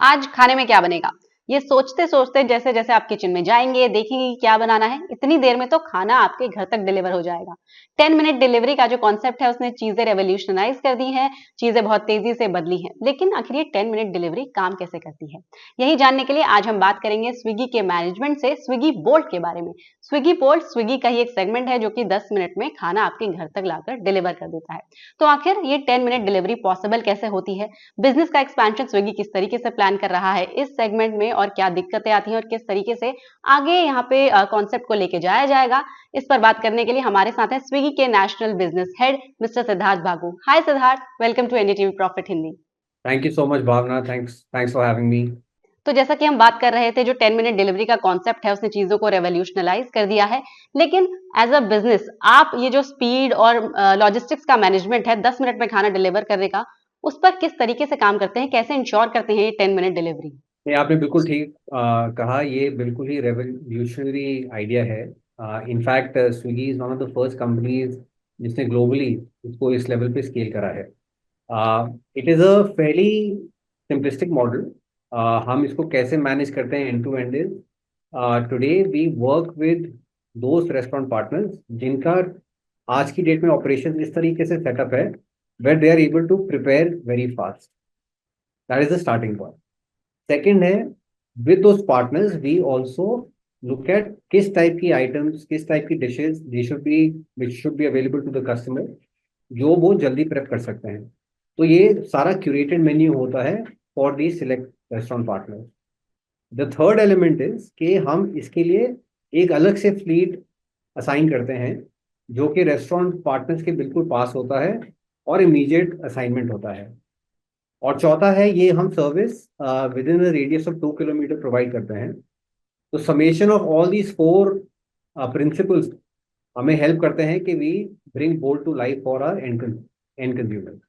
आज खाने में क्या बनेगा? ये सोचते-सोचते जैसे-जैसे आप किचन में जाएँगे, देखेंगे कि क्या बनाना है, इतनी देर में तो खाना आपके घर तक डिलीवर हो जाएगा। 10 मिनट डिलीवरी का जो कॉन्सेप्ट है उसने चीज़ें रिवॉल्यूशनाइज़ कर दी हैं, चीज़ें बहुत तेज़ी से बदली हैं। लेकिन आखिर ये 10 मिनट डिलीवरी काम कैसे करती है? यही जानने के लिए आज हम बात करेंगे स्विगी के मैनेजमेंट से स्विगी बोल्ट के बारे में। स्विगी बोल्ट स्विगी का ही एक सेगमेंट है जो कि 10 मिनट में खाना आपके घर तक लाकर डिलीवर कर देता है। तो आखिर ये 10 मिनट डिलीवरी पॉसिबल कैसे होती है? बिजनेस का एक्सपेंशन स्विगी किस तरीके से प्लान कर रहा है इस सेगमेंट में और क्या दिक्कतें आती हैं और किस तरीके से आगे यहाँ पे कॉन्सेप्ट को लेके जाया जाएगा, इस पर बात करने के लिए हमारे साथ हैं स्विगी के national business head mister Siddharth Bagu. Hi Siddharth, welcome to NDTV Profit Hindi. Thank you so much, Bhavna. Thanks for having me. तो जैसा कि हम बात कर रहे थे, जो 10 मिनट डिलीवरी का कॉन्सेप्ट है उसने चीजों को रेवोल्यूशनलाइज कर दिया है। लेकिन एज अ बिजनेस आप ये जो स्पीड और लॉजिस्टिक्स का मैनेजमेंट है 10 मिनट में खाना डिलीवर करने का, उस पर किस तरीके से काम करते हैं, कैसे इंश्योर करते हैं ये 10 मिनट डिलीवरी? ये आपने बिल्कुल ठीक कहा। ये बिल्कुल ही रेवोल्यूशनरी आइडिया है। In fact Swiggy is one of the first companies जिसने ग्लोबली इसको इस लेवल पे स्केल करा है। It is a fairly simplistic model. हम इसको कैसे मैनेज करते हैं and to end is today we work with दोस्त रेस्टोरेंट पार्टनर्स जिनका आज की डेट में ऑपरेशन इस तरीके से सेटअप है where they are able to prepare very fast. That is the starting point. Second है, with those partners we also look at किस टाइप की आइटम्स, किस टाइप की dishes they should be which should be available to the customer, जो वो जल्दी prep कर सकते हैं। तो ये सारा क्यूरेटेड मेन्यू होता है for the select restaurant partner. The third element is कि हम इसके लिए एक अलग से फ्लीट असाइन करते हैं जो कि रेस्टोरेंट पार्टनर्स के बिल्कुल पास होता है और इमीडिएट असाइनमेंट होता है। और चौथा है, ये हम service within radius of 2 kilometre provide करते हैं। तो summation of all these four principles हमें हेल्प करते हैं कि we bring bold to life for our end consumer.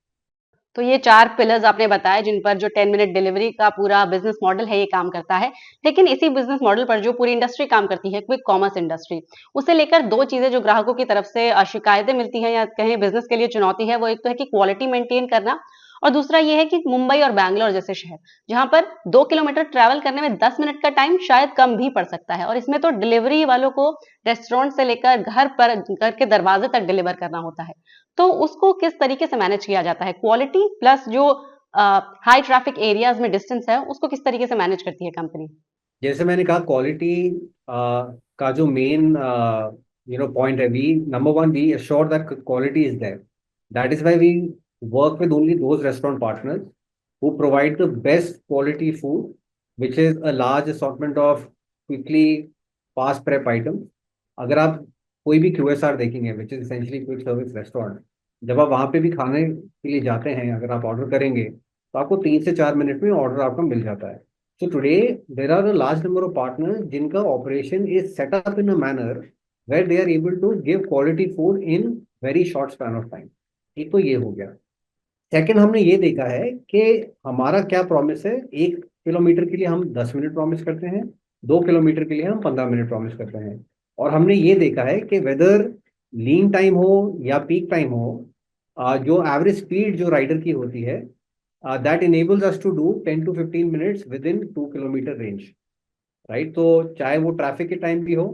तो ये 4 पिलर्स आपने बताए जिन पर जो 10 मिनट डिलीवरी का पूरा बिज़नेस मॉडल है ये काम करता है। लेकिन इसी बिज़नेस मॉडल पर जो पूरी इंडस्ट्री काम करती है, क्विक कॉमर्स इंडस्ट्री, उसे लेकर 2 चीज़ें जो ग्राहकों की तरफ से शिकायतें मिलती हैं या कहें बिज़नेस के लिए चुनौती है, वो एक तो है कि क्वालिटी मेंटेन करना और दूसरा ये है कि मुंबई और बैंगलोर जैसे शहर, जहाँ पर 2 किलोमीटर ट्रैवल करने में 10 मिनट का टाइम शायद कम भी पड़ सकता है और इसमें तो डिलीवरी वालों को रेस्टोरेंट से लेकर घर के दरवाजे तक डिलीवर करना होता है। तो उसको किस तरीके से मैनेज किया जाता है? क्वालिटी प्लस जो हाई ट्रैफिक एरियाज़ में डिस्टेंस है, उसको किस तरीके से मैनेज करती है कंपनी? जैसे मैंने कहा, क्वालिटी का जो मेन पॉइंट है, we number one we assure that quality is there. That is why we work with only those restaurant partners who provide the best quality food, which is a large assortment of quickly fast prep items. अगर आप कोई भी QSR देखेंगे, which is essentially quick service restaurant, जब आप वहाँ पे भी खाने के लिए जाते हैं, अगर आप ऑर्डर करेंगे तो आपको 3 से 4 मिनट में ऑर्डर आपका मिल जाता है। So today there are a large number of partners जिनका operation is setup in a manner where they are able to give quality food in very short span of time. एक तो ये हो गया। सेकंड, हमने ये देखा है कि हमारा क्या प्रॉमिस है। 1 किलोमीटर के लिए हम 10 मिनट प्रॉमिस करते हैं, 2 किलोमीटर के लिए हम 15 मिनट प्रॉमिस करते हैं। और हमने ये देखा है कि वेदर लीन टाइम हो या पीक टाइम हो, जो एवरेज स्पीड जो राइडर की होती है, that enables us to do 10 to 15 minutes within 2 kilometre range. Right, तो चाहे वो ट्रैफिक के टाइम भी हो,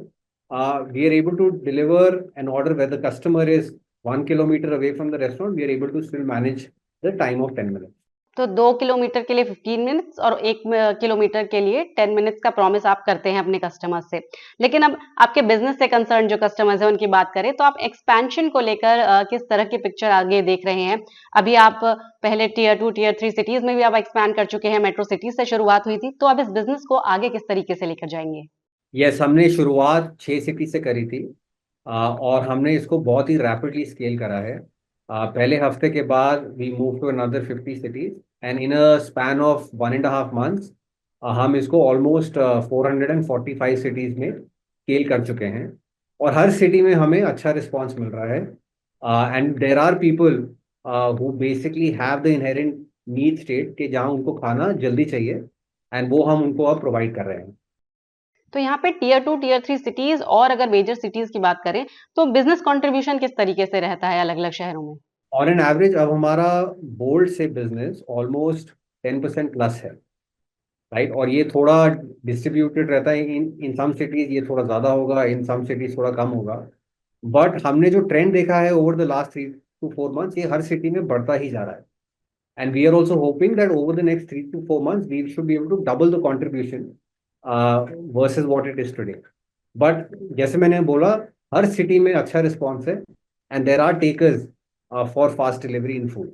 we are able to deliver an order where the customer is 1 kilometre away from the restaurant, we are able to still manage the time of 10 minutes. तो 2 kilometre के लिए 15 minutes और 1 किलोमीटर के लिए 10 minutes का promise आप करते हैं अपने कस्टमर्स से। लेकिन अब आपके बिज़नेस से कंसर्न जो कस्टमर्स हैं उनकी बात करें तो आप एक्सपेंशन को लेकर किस तरह की पिक्चर आगे देख रहे हैं? अभी आप पहले टियर 2, टियर 3 सिटीज़ में भी आप एक्सपैंड कर चुके हैं, मेट्रो सिटीज़ से शुरुआत हुई थी, तो अब इस बिज़नेस को आगे किस तरीके से लेकर जाएँगे? यस, हमने शुरुआत 6 सिटी से करी थी। और हमने इसको बहुत ही रैपिडली स्केल करा है। पहले हफ्ते के बाद we move to another 50 cities and in a span of 1.5 months हम इसको ऑलमोस्ट 445 सिटीज में स्केल कर चुके हैं। और हर सिटी में हमें अच्छा रिस्पॉन्स मिल रहा है। And there are people who basically have the inherent need state कि जहाँ उनको खाना जल्दी चाहिए, एंड वो हम उनको अब प्रोवाइड कर रहे हैं। तो यहाँ पे टियर 2, टियर 3 सिटीज़ और अगर मेजर सिटीज़ की बात करें, तो बिज़नेस कंट्रीब्यूशन किस तरीके से रहता है अलग-अलग शहरों में? ऑन एन एवरेज अब हमारा बोल्ड से बिजनेस ऑलमोस्ट 10% प्लस है। राइट। और ये थोड़ा डिस्ट्रीब्यूटेड रहता है, इन सम सिटीज ये थोड़ा ज़्यादा होगा, इन सम सिटीज थोड़ा कम होगा। बट हमने जो ट्रेंड देखा है over the last 3 to 4 months, ये हर सिटी में बढ़ता ही जा रहा है। And we are also hoping that over the next 3 to 4 months, we should be able to double the contribution versus what it is today. But जैसे मैंने बोला, हर city में अच्छा रिस्पॉन्स है, and there are takers for fast delivery in food.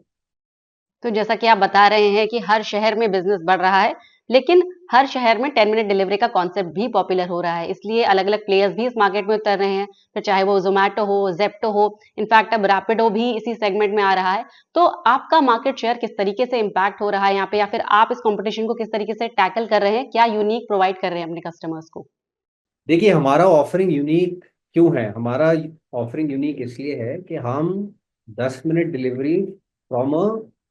तो जैसा कि आप बता रहे हैं कि हर शहर में बिजनेस बढ़ रहा है, लेकिन हर शहर में 10 मिनट डिलीवरी का कॉन्सेप्ट भी पॉपुलर हो रहा है। इसलिए अलग-अलग प्लेयर्स भी इस मार्केट में उतर रहे हैं, फिर चाहे वो ज़ोमैटो हो, ज़ेप्टो हो, इनफैक्ट अब रैपिडो भी इसी सेगमेंट में आ रहा है। तो आपका मार्केट शेयर किस तरीके से इम्पैक्ट हो रहा है यहाँ पे, या फिर आप इस कॉम्पिटिशन को किस तरीके से टैकल कर रहे हैं? क्या यूनिक प्रोवाइड कर रहे हैं अपने कस्टमर्स को? देखिए, हमारा ऑफरिंग यूनिक क्यों है? हमारा ऑफरिंग यूनिक इसलिए है कि हम 10 minute delivery from a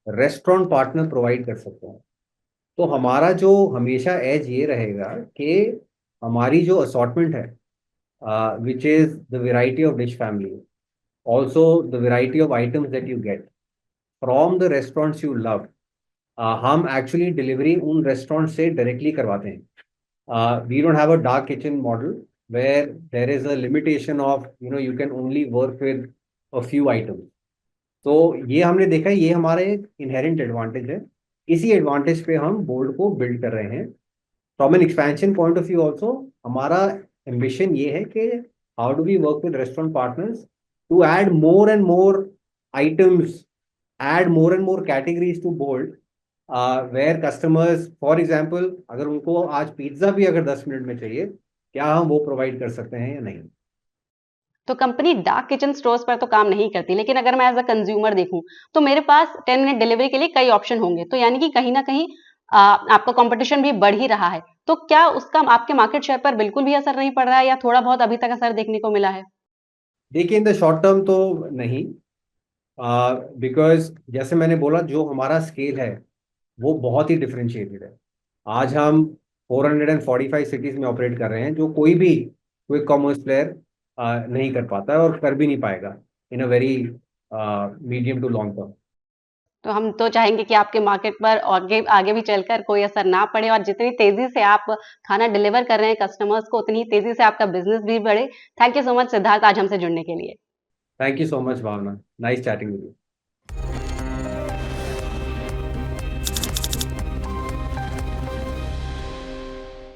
restaurant partner provide कर सकते हैं। तो हमारा जो हमेशा एज ये रहेगा कि हमारी जो असॉर्टमेंट है, which is the variety of dish family, also the variety of items that you get from the restaurants you love. हम एक्चुअली डिलीवरी उन रेस्टोरेंट से डायरेक्टली करवाते हैं। We don't have a dark kitchen model where there is a limitation of you can only work with a few items. तो ये हमने देखा है, ये हमारा एक इनहेरेंट एडवांटेज है। इसी एडवांटेज पे हम बोल्ड को बिल्ड कर रहे हैं। From an expansion point of view also, हमारा एम्बिशन ये है कि how do we work with restaurant partners to add more and more items, add more and more categories to Bolt, where customers, for example, अगर उनको आज pizza भी अगर 10 minute में चाहिए, क्या हम वो प्रोवाइड कर सकते हैं या नहीं? तो कंपनी डार्क किचन स्टोर्स पर तो काम नहीं करती, लेकिन अगर मैं एज़ अ कंज्यूमर देखूँ, तो मेरे पास 10 मिनट डिलीवरी के लिए कई ऑप्शन होंगे। तो यानी कि कहीं न कहीं आपका कॉम्पिटिशन भी बढ़ ही रहा है। तो क्या उसका आपके मार्केट शेयर पर बिल्कुल भी असर नहीं पड़ रहा है, या थोड़ा बहुत अभी तक असर देखने को मिला है? देखिए, इन द शॉर्ट टर्म तो नहीं, बिकॉज जैसे मैंने बोला, जो हमारा स्केल है वो बहुत ही डिफरेंशिएटेड है। आज हम 445 सिटीज में ऑपरेट कर रहे हैं, जो कोई भी क्विक कॉमर्स प्लेयर नहीं कर पाता है और कर भी नहीं पाएगा in a very medium to long term. तो हम तो चाहेंगे कि आपके मार्केट पर आगे आगे भी चलकर कोई असर ना पड़े, और जितनी तेज़ी से आप खाना डिलीवर कर रहे हैं कस्टमर्स को, उतनी ही तेज़ी से आपका बिज़नेस भी बढ़े। Thank you so much Siddharth, आज हमसे जुड़ने के लिए। Thank you so much Bhavna, nice chatting with you.